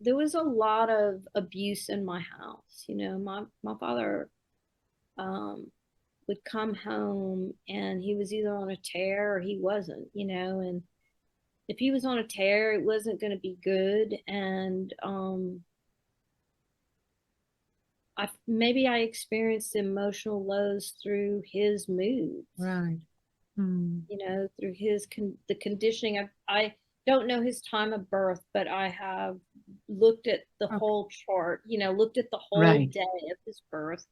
there was a lot of abuse in my house. My father um, would come home and he was either on a tear or he wasn't, and if he was on a tear, it wasn't going to be good. And I experienced emotional lows through his moods, Right. Mm. through the conditioning. I don't know his time of birth, but I have looked at the Okay. whole chart, looked at the whole Right. day of his birth.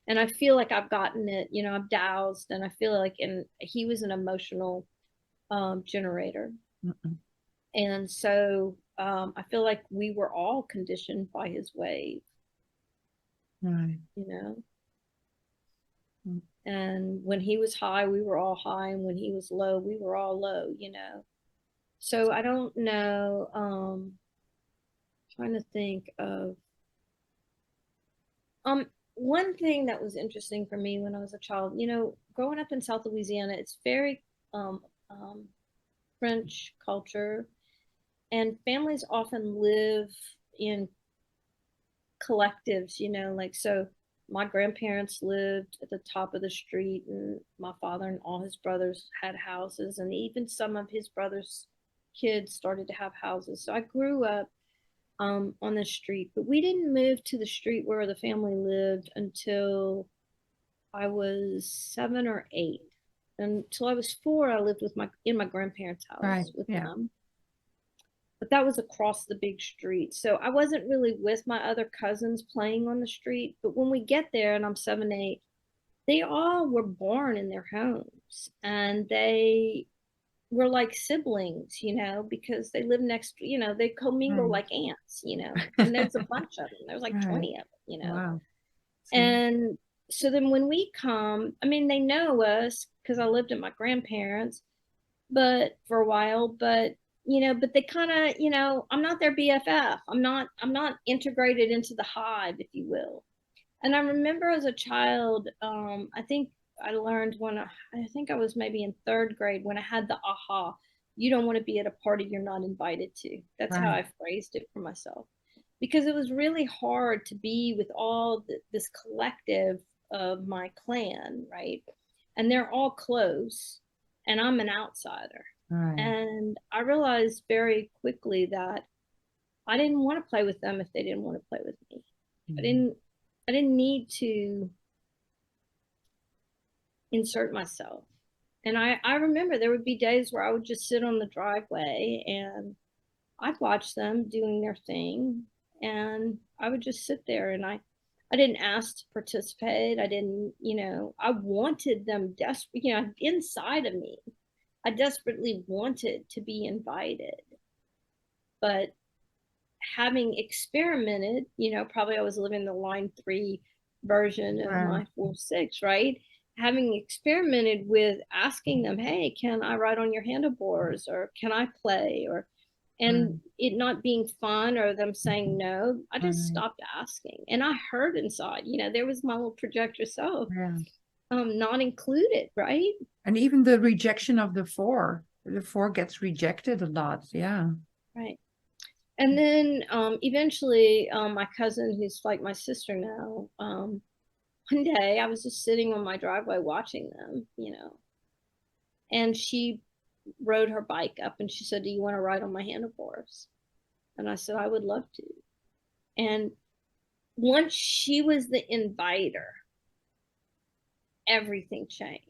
And I feel like I've gotten it, I've dowsed, and I feel like, and he was an emotional generator. Mm-mm. And so I feel like we were all conditioned by his wave, Right. you know. Mm. And when he was high, we were all high, and when he was low, we were all low. So I don't know. Trying to think of um one thing that was interesting for me when I was a child. Growing up in South Louisiana, it's very um, um, French culture, and families often live in collectives, like, so my grandparents lived at the top of the street, and my father and all his brothers had houses, and even some of his brothers' kids started to have houses. So I grew up on the street, but we didn't move to the street where the family lived until I was 7 or 8. Until I was 4, I lived in my grandparents' Right. house with Yeah. them, but that was across the big street. So I wasn't really with my other cousins playing on the street. But when we get there and I'm 7, 8, they all were born in their homes, and they were like siblings, because they live next, they commingle Right. like ants, and there's a bunch of them. There's like Right. 20 of them. Wow. So, And so then when we come, I mean, they know us because I lived at my grandparents, but for a while, but they kind of, I'm not their BFF. I'm not integrated into the hive, if you will. And I remember as a child, I think I learned I think I was maybe in 3rd grade when I had the aha, you don't want to be at a party you're not invited to. That's how right. I phrased it for myself. Because it was really hard to be with all this collective of my clan, right? And they're all close, and I'm an outsider. Right. And I realized very quickly that I didn't want to play with them if they didn't want to play with me. I Mm. didn't I didn't need to insert myself. And I remember there would be days where I would just sit on the driveway and I'd watch them doing their thing, and I would just sit there, and I didn't ask to participate. I didn't, I wanted them desperate, inside of me. I desperately wanted to be invited. But having experimented, probably I was living the line 3 version of Right. my 4-6, right? Having experimented with asking them, hey, can I ride on your handlebars, or can I play, or and Right. it not being fun, or them saying no, I just Right. stopped asking. And I heard inside, there was my little projector self, Yeah. not included, right? And even the rejection of the four gets rejected a lot. Yeah. Right. And then eventually, my cousin, who's like my sister now, one day I was just sitting on my driveway watching them, and she rode her bike up and she said, do you want to ride on my handlebars? And I said, I would love to. And once she was the inviter, everything changed.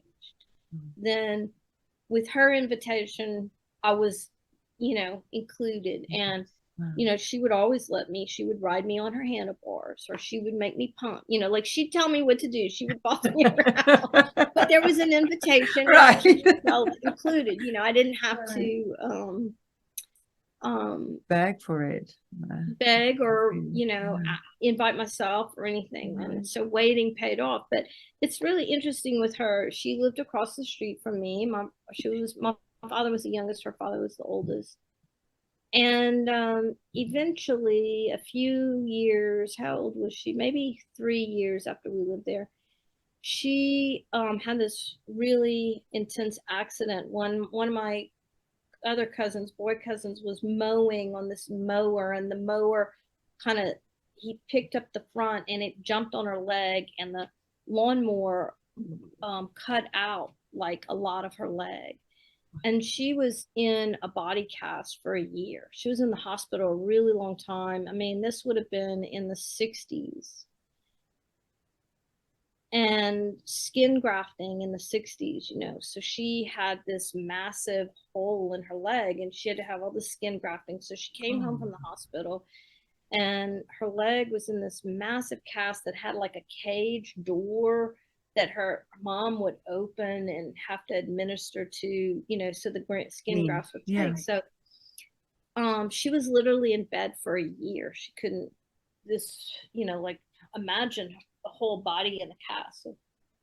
Mm. Then with her invitation, I was, included. And, Wow. she would always let me, she would ride me on her handlebars, or she would make me pump, like she'd tell me what to do. She would boss me around. But there was an invitation, and I Right. just felt included. I didn't have Right. to um, Beg for it. beg, or Yeah. invite myself or anything. And Right. so waiting paid off. But it's really interesting with her. She lived across the street from me. My father was the youngest, her father was the oldest. And eventually, a few years, how old was she, maybe 3 years after we lived there, she had this really intense accident. One of my other cousins, boy cousins, was mowing on this mower, and the mower kind of, he picked up the front and it jumped on her leg, and the lawnmower cut out like a lot of her leg. And she was in a body cast for a year. She was in the hospital a really long time. I mean, this would have been in the 60s, and skin grafting in the 60s, you know. So she had this massive hole in her leg and she had to have all the skin grafting. So she came home from the hospital and her leg was in this massive cast that had like a cage door that her mom would open and have to administer to, you know, so the skin grafts would take. So she was literally in bed for a year. She couldn't, this, you know, like imagine the whole body in a cast. So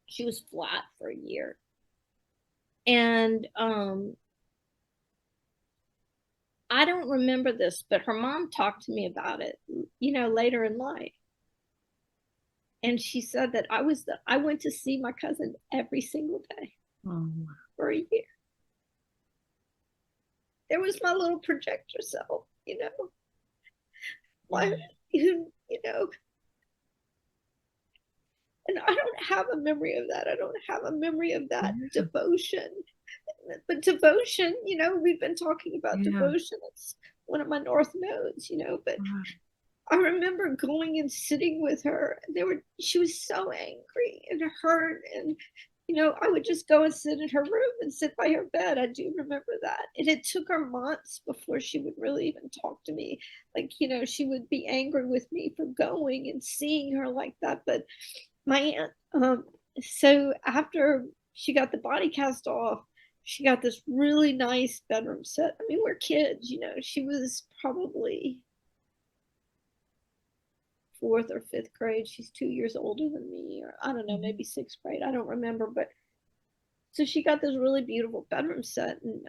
she was flat for a year. And I don't remember this, but her mom talked to me about it, you know, later in life. And she said that I went to see my cousin every single day for a year. There was my little projector self, you know, you know, and I don't have a memory of that. I don't have a memory of that devotion. But devotion, you know, we've been talking about devotion. It's one of my north nodes, you know, but I remember going and sitting with her. She was so angry and hurt, and you know, I would just go and sit in her room and sit by her bed. I do remember that. And it took her months before she would really even talk to me. Like, you know, she would be angry with me for going and seeing her like that. But my aunt, so after she got the body cast off, she got this really nice bedroom set. I mean, we're kids, you know, she was probably fourth or fifth grade. She's 2 years older than me, or I don't know, maybe sixth grade. I don't remember. But so she got this really beautiful bedroom set, and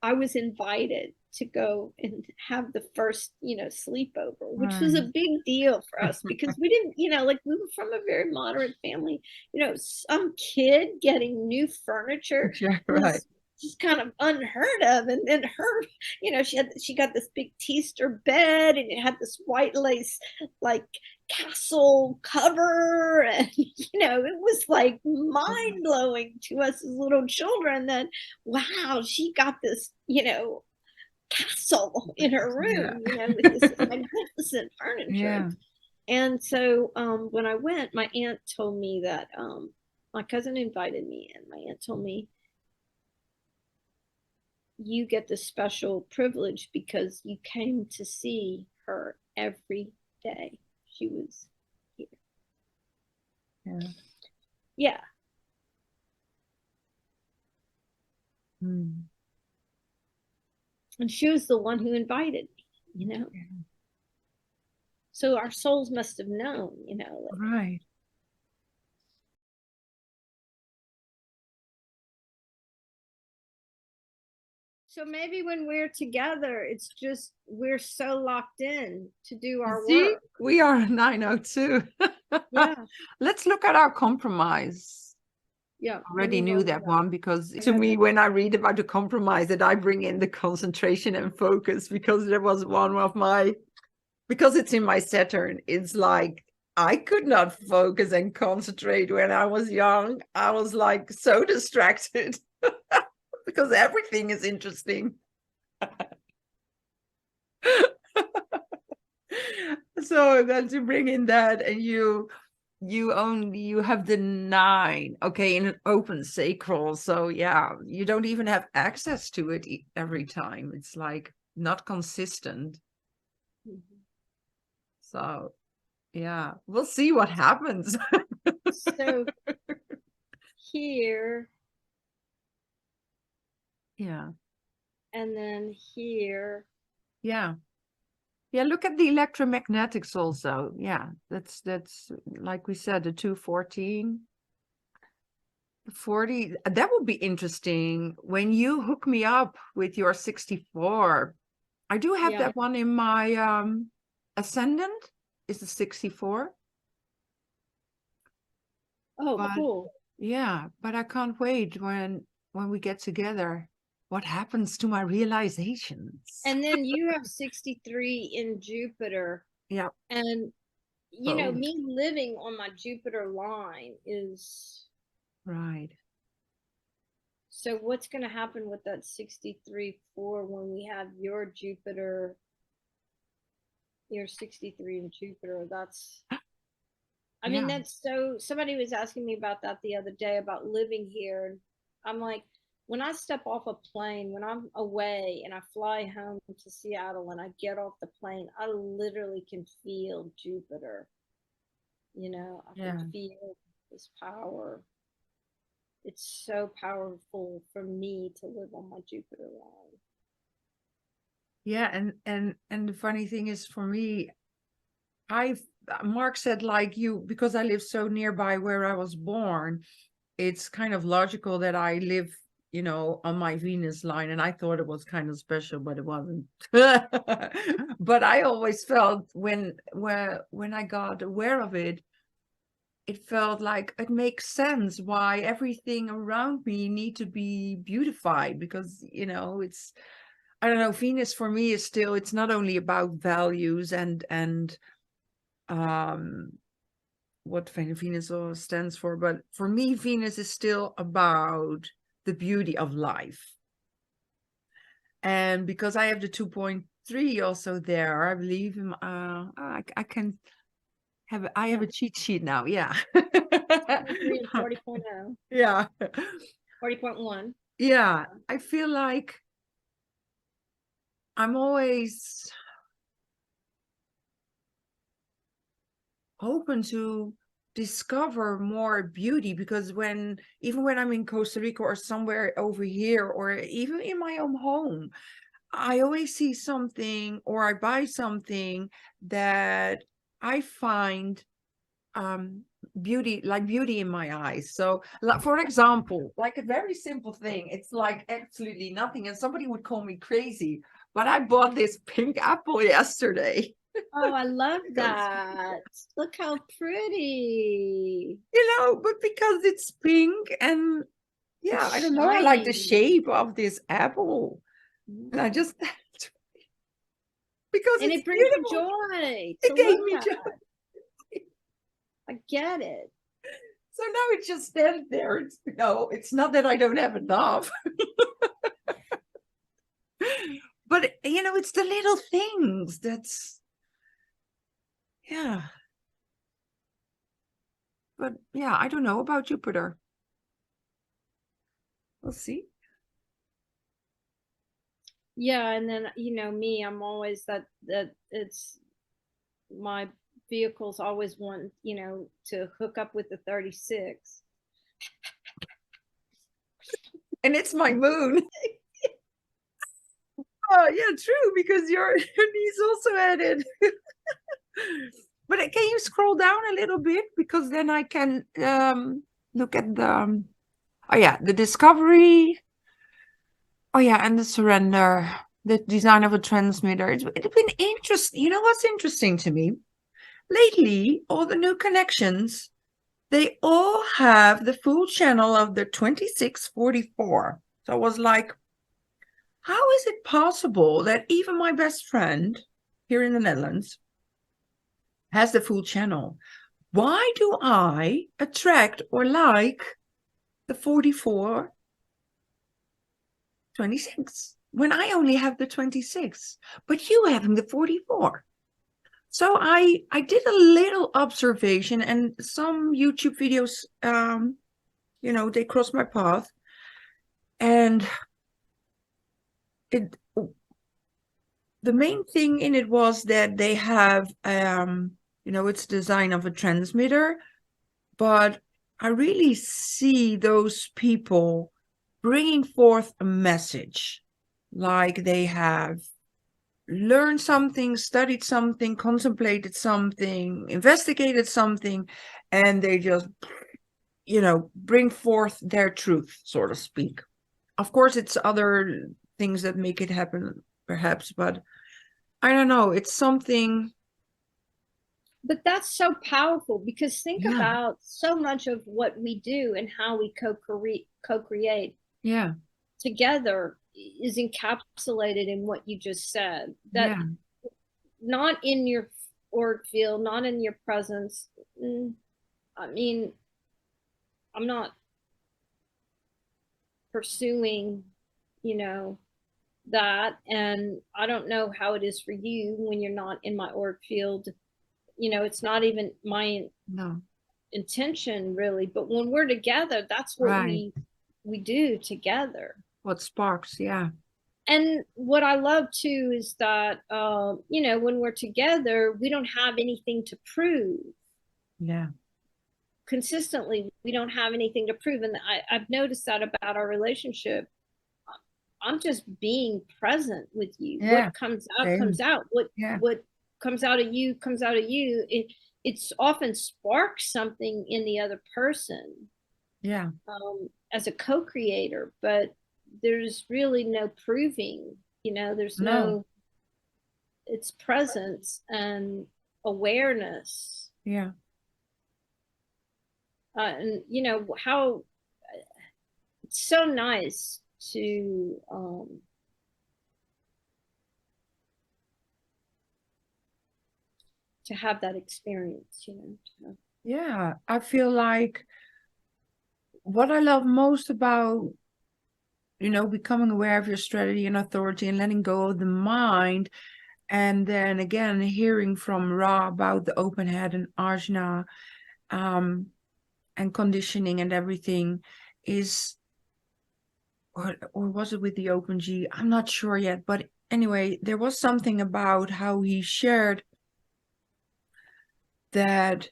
I was invited to go and have the first, you know, sleepover, which was a big deal for us because we didn't, you know, like we were from a very moderate family. You know, some kid getting new furniture was just kind of unheard of. And then her, you know, she got this big teaster bed, and it had this white lace like castle cover, and you know, it was like mind-blowing to us as little children that wow, she got this, you know, castle in her room, you know, with this magnificent furniture. And so when I went, my aunt told me that my cousin invited me, and my aunt told me, you get the special privilege because you came to see her every day she was here. Yeah. And she was the one who invited me, you know. So our souls must have known, you know. Like, so maybe when we're together, it's just we're so locked in to do our work. We are 902. Yeah. Let's look at our compromise. Yeah. I already knew that one because to me, when I read about the compromise, that I bring in the concentration and focus, because there was one of my, because it's in my Saturn, it's like I could not focus and concentrate when I was young. I was like so distracted because everything is interesting. So then to bring in that, and you have the 9, okay, in an open sacral. So yeah, you don't even have access to it every time. It's like not consistent. So yeah, we'll see what happens. So here. Yeah. And then here. Yeah. Yeah, look at the electromagnetics also. Yeah, that's like we said, the 214. 40, that would be interesting when you hook me up with your 64. I do have that one in my ascendant, is the 64. Oh, cool. Yeah, but I can't wait when we get together. what happens to my realizations? And then you have 63 in Jupiter. Yeah. And, Both. me living on my Jupiter line is. Right. So what's going to happen with that 63-4 when we have your Jupiter, your 63 in Jupiter? I mean, Yeah. that's so, somebody was asking me about that the other day about living here. And I'm like, when I step off a plane, when I'm away and I fly home to Seattle and I get off the plane, I literally can feel Jupiter. I can Yeah. feel this power. It's so powerful for me to live on my Jupiter line. Yeah, and the funny thing is, for me, Mark said, like you, because I live so nearby where I was born, it's kind of logical that I live, on my Venus line, and I thought it was kind of special, but it wasn't. But I always felt when I got aware of it, it felt like it makes sense why everything around me need to be beautified, because it's, I don't know, Venus for me is still, it's not only about values and what Venus stands for, but for me Venus is still about the beauty of life. And because I have the 2.3 also there, I believe I can have, I have a cheat sheet now. Yeah. 3 and 40.0. Yeah. 40.1. Yeah. I feel like I'm always open to discover more beauty, because even when I'm in Costa Rica or somewhere over here, or even in my own home, I always see something, or I buy something that I find beauty in my eyes. So, like, for example, like a very simple thing, it's like absolutely nothing, and somebody would call me crazy, but I bought this pink apple yesterday. Oh, I love Because, that. Look how pretty. but because it's pink, and yeah, It's I don't know, I like the shiny. shape of this apple, and I just because And it's it brings you beautiful, joy to it gave look me at. joy. I get it. So now it just stands there. It's not that I don't have enough. But it's the little things yeah. But yeah, I don't know about Jupiter. We'll see. Yeah, and then me, I'm always that it's my vehicles always want, to hook up with the 36. And it's my moon. Oh, yeah, true, because your niece also added. But can you scroll down a little bit? Because then I can look at the, oh yeah, the discovery. Oh yeah, and the surrender, the design of a transmitter. It's been interesting. You know what's interesting to me? Lately, all the new connections, they all have the full channel of the 2644. So I was like, how is it possible that even my best friend here in the Netherlands has the full channel? Why do I attract or like the 4426 when I only have the 26, but you having the 44? So I did a little observation, and some YouTube videos, they crossed my path, and the main thing in it was that they have, it's design of a transmitter, but I really see those people bringing forth a message, like they have learned something, studied something, contemplated something, investigated something, and they just, bring forth their truth, so to speak. Of course, it's other things that make it happen, perhaps, but I don't know. It's something. But that's so powerful, because think Yeah. about so much of what we do and how we co-create Yeah. together. is encapsulated in what you just said. That Yeah. not in your auric field, not in your presence. I mean, I'm not pursuing, you know, that. And I don't know how it is for you when you're not in my auric field. You know, it's not even my No. intention really, but when we're together, that's what Right. we do together. What sparks? Yeah. And what I love too is that you know, when we're together, we don't have anything to prove. Yeah. Consistently, we don't have anything to prove, and I've noticed that about our relationship. I'm just being present with you. Yeah. What comes out Same. comes out. Yeah. What comes out of you comes out of you. It's often sparks something in the other person, Yeah. as a co-creator, but there's really no proving. You know, there's No. no. It's presence and awareness, Yeah. and you know how it's so nice to have that experience, you know. Yeah. I feel like what I love most about, becoming aware of your strategy and authority and letting go of the mind. And then again, hearing from Ra about the open head and Ajna, and conditioning and everything is, or was it with the open G? I'm not sure yet. But anyway, there was something about how he shared that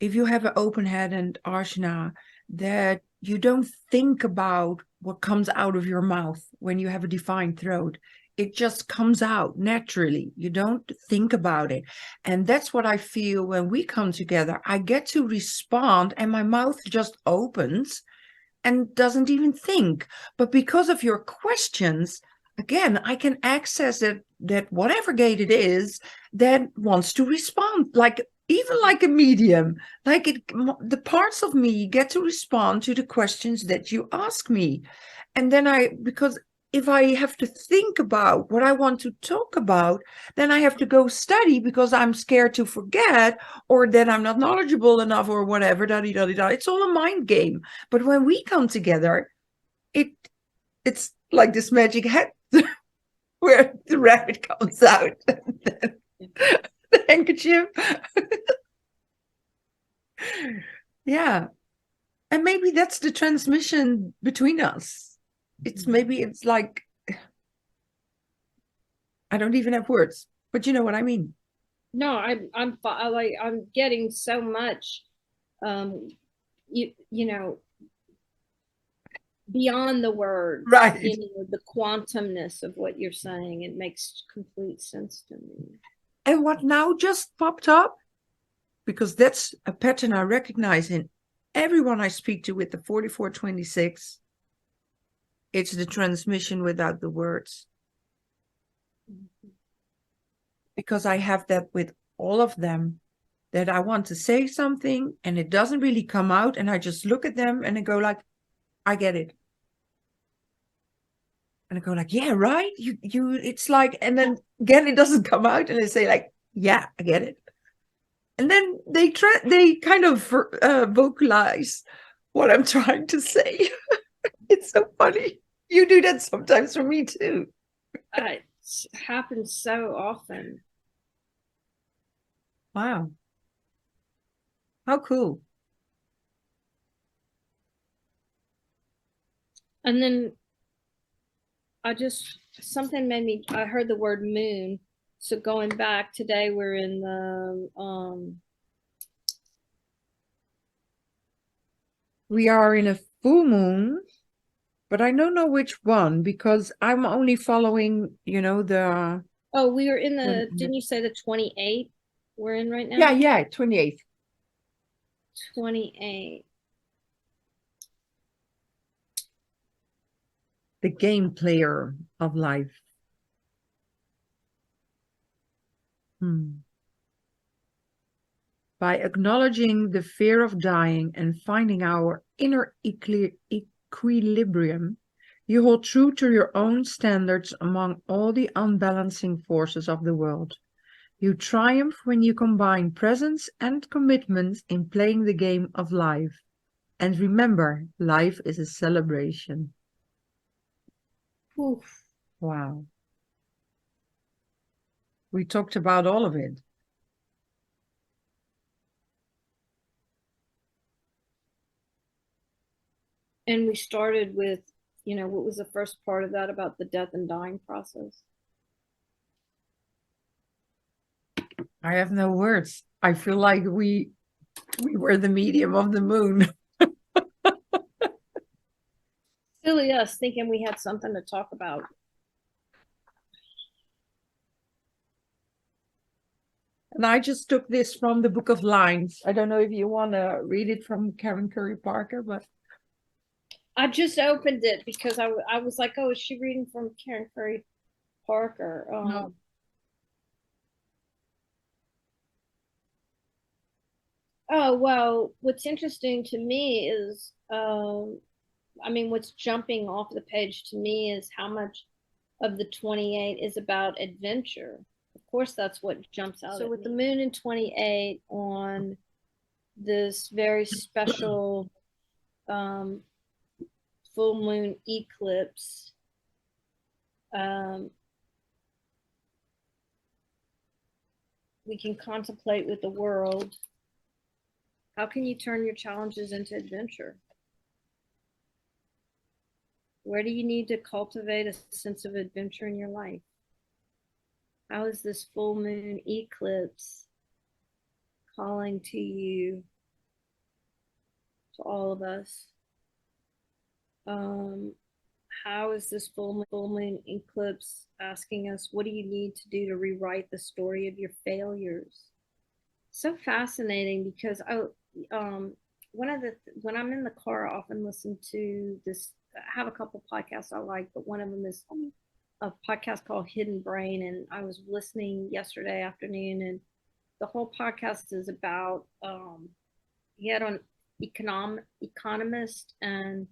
if you have an open head and Ajna, that you don't think about what comes out of your mouth when you have a defined throat. It just comes out naturally. You don't think about it. And that's what I feel when we come together. I get to respond and my mouth just opens and doesn't even think. But because of your questions, again, I can access it, that whatever gate it is that wants to respond, like even like a medium, like the parts of me get to respond to the questions that you ask me. And then because if I have to think about what I want to talk about, then I have to go study because I'm scared to forget, or that I'm not knowledgeable enough, or whatever. It's all a mind game. But when we come together, it's like this magic hat where the rabbit comes out, and then the handkerchief. Yeah. And maybe that's the transmission between us. It's like, I don't even have words, but you know what I mean. No, I'm getting so much, you know, beyond the words, Right. you know, the quantumness of what you're saying. It makes complete sense to me. And what now just popped up, because that's a pattern I recognize in everyone I speak to with the 4426, it's the transmission without the words. Because I have that with all of them, that I want to say something and it doesn't really come out, and I just look at them and I go like, I get it. And I go like, yeah, right. It's like, and then again, it doesn't come out, and I say like, yeah, I get it. And then they kind of vocalize what I'm trying to say. It's so funny. You do that sometimes for me too. It happens so often. Wow. How cool. And then something made me, I heard the word moon. So going back today, we're in the, We are in a full moon, but I don't know which one because I'm only following, oh, we were in didn't you say the 28th we're in right now? yeah, 28th. 28. The game player of life. By acknowledging the fear of dying and finding our inner equilibrium, You hold true to your own standards among all the unbalancing forces of the world. You triumph when you combine presence and commitment in playing the game of life. And remember, life is a celebration. Oof. Wow. We talked about all of it. And we started with, what was the first part of that about the death and dying process? I have no words. I feel like we were the medium of the moon. Silly us thinking we had something to talk about. And I just took this from the Book of Lines. I don't know if you want to read it from Karen Curry Parker, but I just opened it because I was like, oh, is she reading from Karen Curry Parker? no. Oh, well, what's interesting to me is, what's jumping off the page to me is how much of the 28 is about adventure. Of course, that's what jumps out. So with the moon in 28 on this very special full moon eclipse, we can contemplate with the world. How can you turn your challenges into adventure? Where do you need to cultivate a sense of adventure in your life? How is this full moon eclipse calling to you, to all of us? How is this full moon eclipse asking us, what do you need to do to rewrite the story of your failures? So fascinating because one of the when I'm in the car, I often listen to this. I have a couple podcasts I like, but one of them is a podcast called Hidden Brain, and I was listening yesterday afternoon, and the whole podcast is about he had an economist and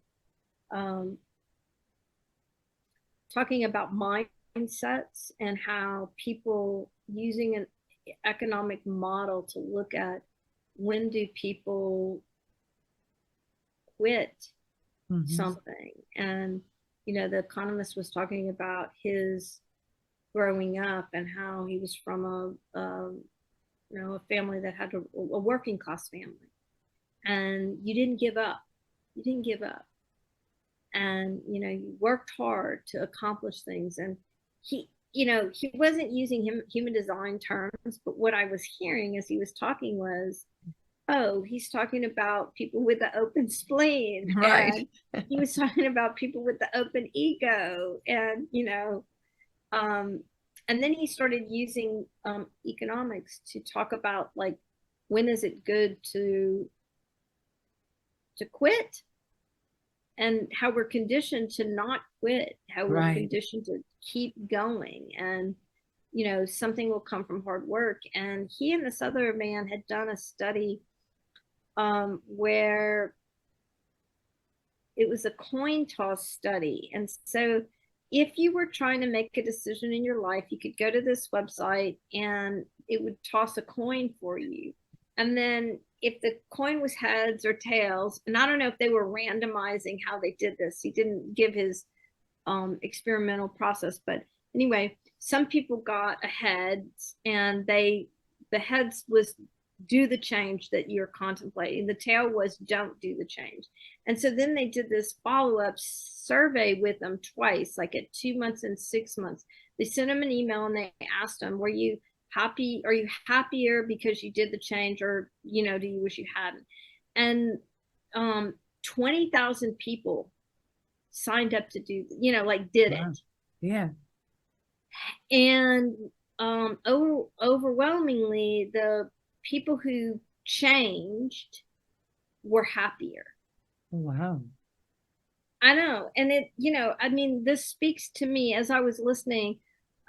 talking about mindsets and how people using an economic model to look at when do people quit something. And the economist was talking about his growing up and how he was from a family that had a working class family, and you didn't give up, and you worked hard to accomplish things. And he wasn't using human design terms, but what I was hearing as he was talking was, oh, he's talking about people with the open spleen, Right. and he was talking about people with the open ego, and and then he started using economics to talk about, like, when is it good to quit, and how we're conditioned to not quit, how we're Right. conditioned to keep going. And something will come from hard work. And he and this other man had done a study where it was a coin toss study. And so if you were trying to make a decision in your life, you could go to this website and it would toss a coin for you. And then if the coin was heads or tails, and I don't know if they were randomizing how they did this, he didn't give his experimental process, but anyway, some people got a heads, and the heads was do the change that you're contemplating. The tail was don't do the change. And so then they did this follow-up survey with them twice, like at 2 months and 6 months. They sent them an email and they asked them, were you happy? Are you happier because you did the change, or do you wish you hadn't? And 20,000 people signed up to do, did Wow. it. Yeah. And overwhelmingly, the people who changed were happier. Wow. I know. And this speaks to me as I was listening.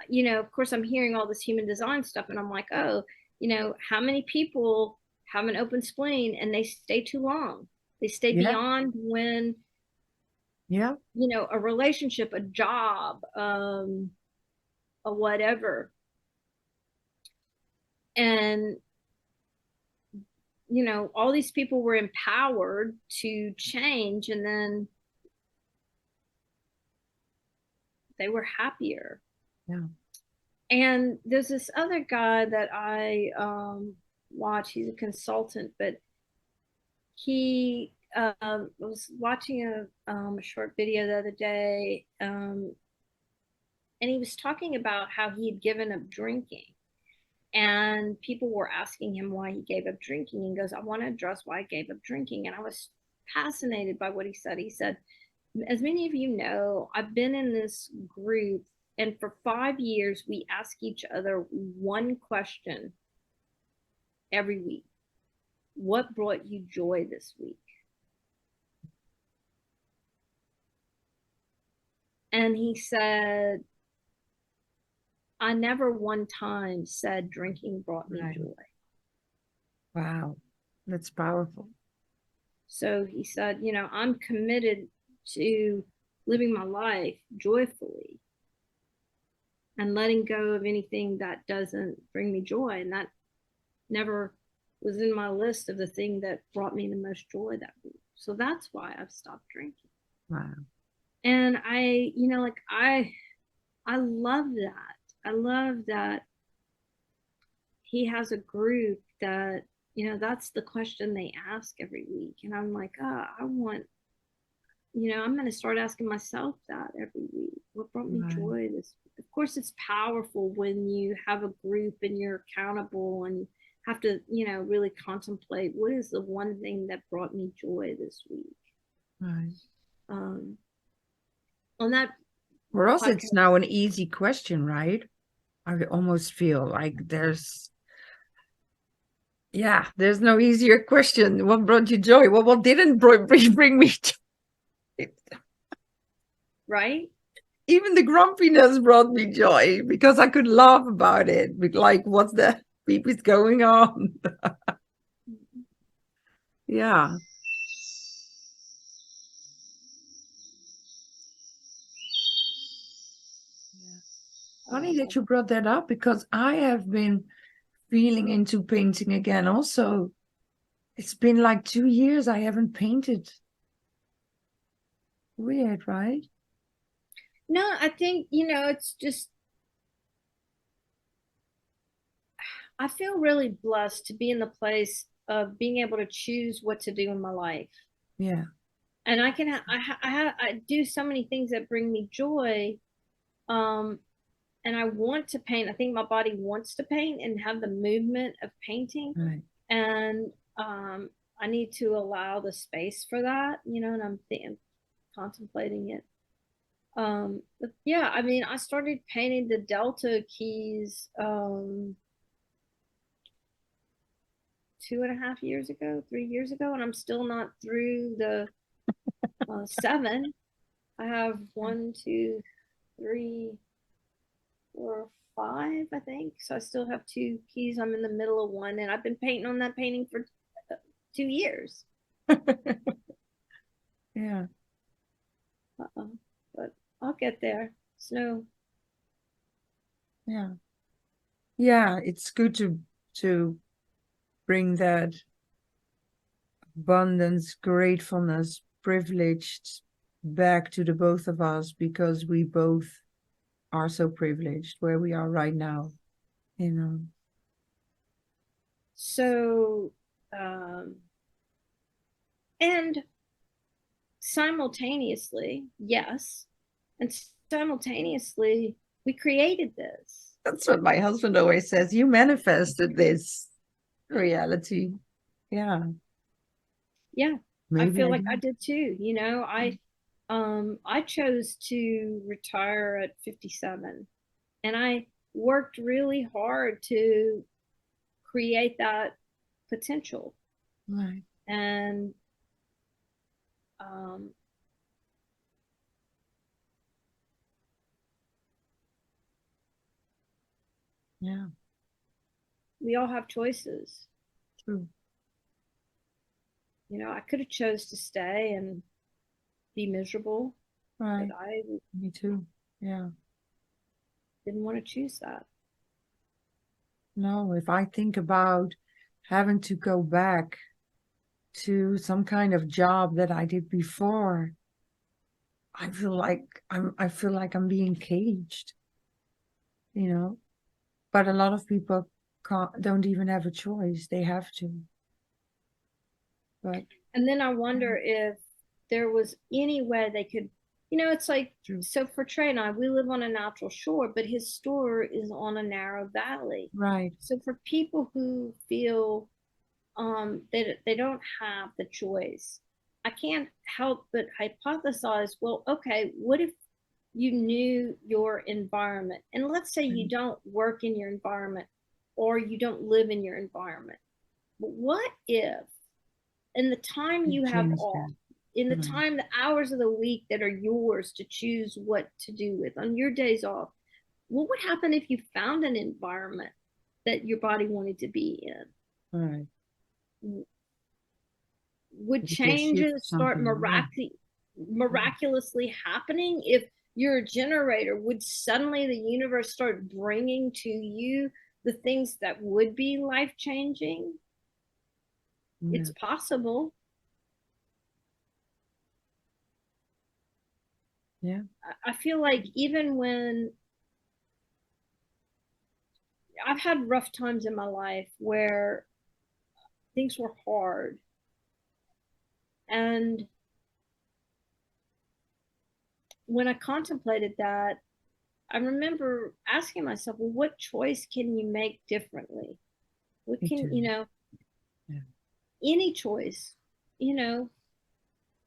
Of course, I'm hearing all this human design stuff, and I'm like, oh, how many people have an open spleen and they stay too long? They stay beyond when Yeah. you know, a relationship, a job, a whatever. And, you know, all these people were empowered to change, and then they were happier. Yeah. And there's this other guy that I watch. He's a consultant, but he was watching a short video the other day, and he was talking about how he had given up drinking. And people were asking him why he gave up drinking. And he goes, I want to address why I gave up drinking. And I was fascinated by what he said. He said, as many of you know, I've been in this group, and for 5 years, we ask each other one question every week. What brought you joy this week? And he said, I never one time said drinking brought me Right. joy. Wow. That's powerful. So he said, you know, I'm committed to living my life joyfully and letting go of anything that doesn't bring me joy. And that never was in my list of the thing that brought me the most joy that week. So that's why I've stopped drinking. Wow. And I, you know, like I love that. I love that he has a group that, you know, that's the question they ask every week. And I'm like, oh, I want, you know, I'm going to start asking myself that every week. What brought me Right. joy this week? Of course, it's powerful when you have a group and you're accountable and you have to, you know, really contemplate what is the one thing that brought me joy this week. Right. On that For us, podcast, it's now an easy question, right? I almost feel like there's no easier question. What brought you joy? Well, what didn't bring me joy? right? Even the grumpiness brought me joy because I could laugh about it. Like, what's the beep is going on? Yeah. Funny that you brought that up because I have been feeling into painting again. Also, it's been like 2 years I haven't painted. Weird, right? No, I think, you know, it's just, I feel really blessed to be in the place of being able to choose what to do in my life. Yeah. And I can, I do so many things that bring me joy. Um, and I want to paint. I think my body wants to paint and have the movement of painting. Right. And I need to allow the space for that, you know, and I'm contemplating it. But yeah, I mean, I started painting the Delta keys 2.5 years ago, 3 years ago, and I'm still not through the seven. I have 1, 2, 3, 4, 5, I think. So I still have two keys. I'm in the middle of one, and I've been painting on that painting for 2 years. Yeah. But I'll get there. Snow. Yeah. Yeah, it's good to bring that abundance, gratefulness, privileged back to the both of us because we both are so privileged where we are right now, you know. So, and simultaneously, yes, and simultaneously, we created this. That's what my husband always says. You manifested this reality. Yeah. Yeah, I Maybe feel I like do. I did too. You know, I chose to retire at 57, and I worked really hard to create that potential. Right. And um, Yeah. we all have choices. True. You know, I could have chose to stay and be miserable. Right. But I Me too. Yeah. didn't want to choose that. No, if I think about having to go back to some kind of job that I did before, I feel like I'm being caged, you know. But a lot of people don't even have a choice. They have to. But And then I wonder if there was any way they could, it's like, true. so for Trey and I, we live on a natural shore, but his store is on a narrow valley. Right. So for people who feel that they don't have the choice, I can't help but hypothesize, well, okay, what if you knew your environment? And let's say you don't work in your environment or you don't live in your environment. But what if in the time You you have changed off, that. in the Right. time, the hours of the week that are yours to choose what to do with on your days off, what would happen if you found an environment that your body wanted to be Right. in? Would It would just shift changes start something. Yeah. miraculously happening if you're a generator? Would suddenly the universe start bringing to you the things that would be life changing? Yeah. It's possible. Yeah. I feel like even when I've had rough times in my life where things were hard, and when I contemplated that, I remember asking myself, well, what choice can you make differently? What Me can, too. Yeah. any choice, you know,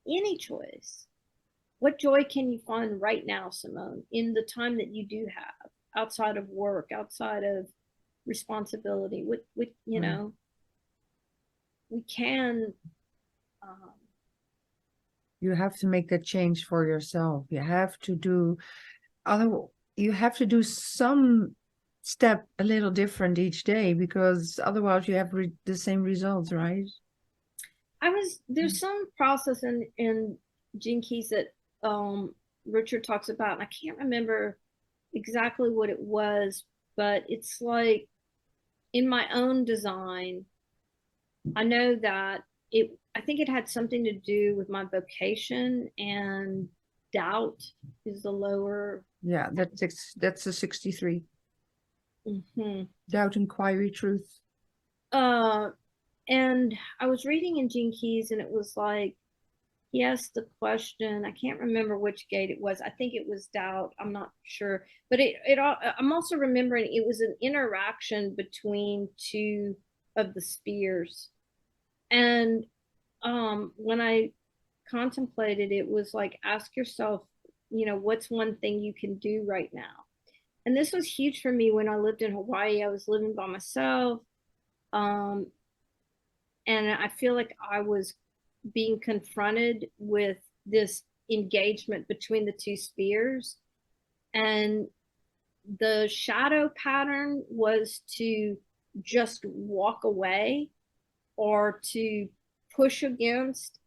any choice. What joy can you find right now, Simone, in the time that you do have outside of work, outside of responsibility? Right. We can, um, You have to make that change for yourself. You have to do other. You have to do some step a little different each day because otherwise you have the same results, right? there's some process in Gene Keys that Richard talks about, and I can't remember exactly what it was, but it's like in my own design, I know that I think it had something to do with my vocation, and doubt is the lower. Yeah, that's a 63. Mhm. Doubt, inquiry, truth. Uh, and I was reading in Gene Keys, and it was like he asked the question. I can't remember which gate it was. I think it was doubt. I'm not sure, but I'm also remembering it was an interaction between two of the spears, and when I contemplated, it was like, ask yourself, what's one thing you can do right now? And this was huge for me when I lived in Hawaii. I was living by myself. Um, and I feel like I was being confronted with this engagement between the two spheres. And the shadow pattern was to just walk away or to push against.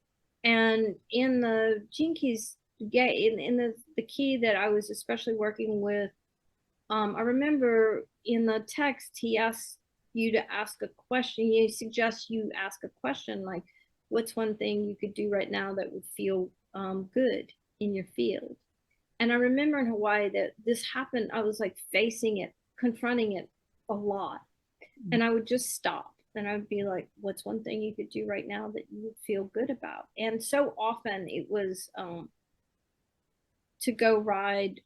And in the Gene Keys, in the key that I was especially working with, I remember in the text, he asks you to ask a question. He suggests you ask a question like, what's one thing you could do right now that would feel good in your field? And I remember in Hawaii that this happened. I was like facing it, confronting it a lot. And I would just stop and I would be like, what's one thing you could do right now that you would feel good about? And so often it was to go ride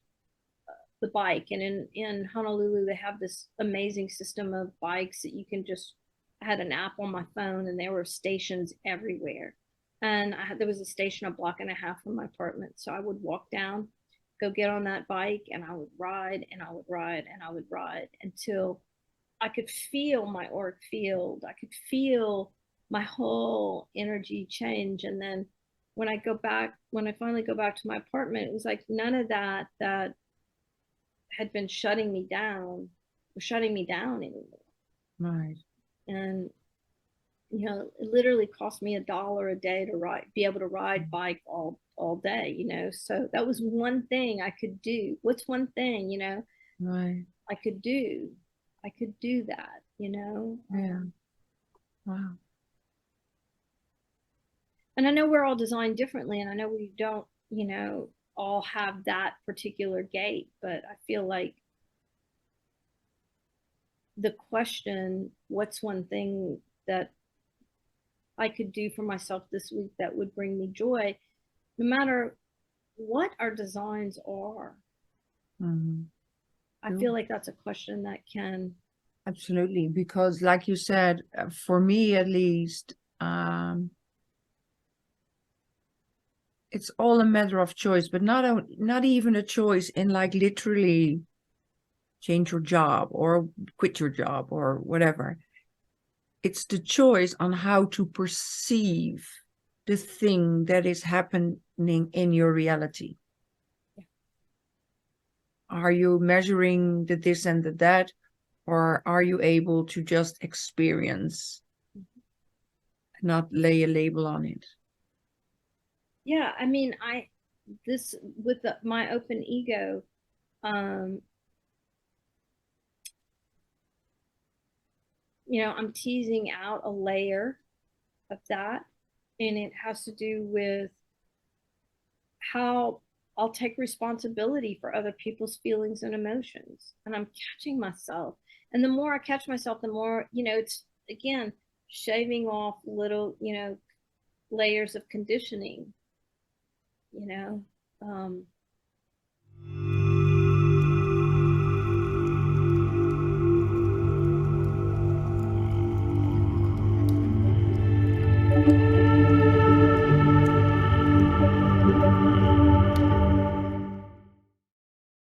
the bike. And in Honolulu, they have this amazing system of bikes that you can just, I had an app on my phone and there were stations everywhere. And there was a station a block and a half from my apartment. So I would walk down, go get on that bike, and I would ride and I would ride and I would ride until I could feel my auric field. I could feel my whole energy change. And then when I finally go back to my apartment, it was like none of that had been shutting me down was shutting me down anymore. Right. And you know, it literally cost me $1 a day to be able to ride bike all day, you know. So that was one thing I could do. What's one thing, you know, Right. I could do? I could do that, you know. Yeah. Wow. And I know we're all designed differently, and I know we don't, you know, all have that particular gait, but I feel like the question, what's one thing that I could do for myself this week that would bring me joy, no matter what our designs are. Mm-hmm. I feel like that's a question that can. Absolutely, because like you said, for me at least, it's all a matter of choice, but not even a choice in like literally change your job or quit your job or whatever. It's the choice on how to perceive the thing that is happening in your reality. Yeah. Are you measuring the this and the that, or are you able to just experience, not lay a label on it? Yeah, I mean, this with my open ego, um, you know, I'm teasing out a layer of that, and it has to do with how I'll take responsibility for other people's feelings and emotions. And I'm catching myself. And the more I catch myself, the more, you know, it's again shaving off little, you know, layers of conditioning, you know. Um,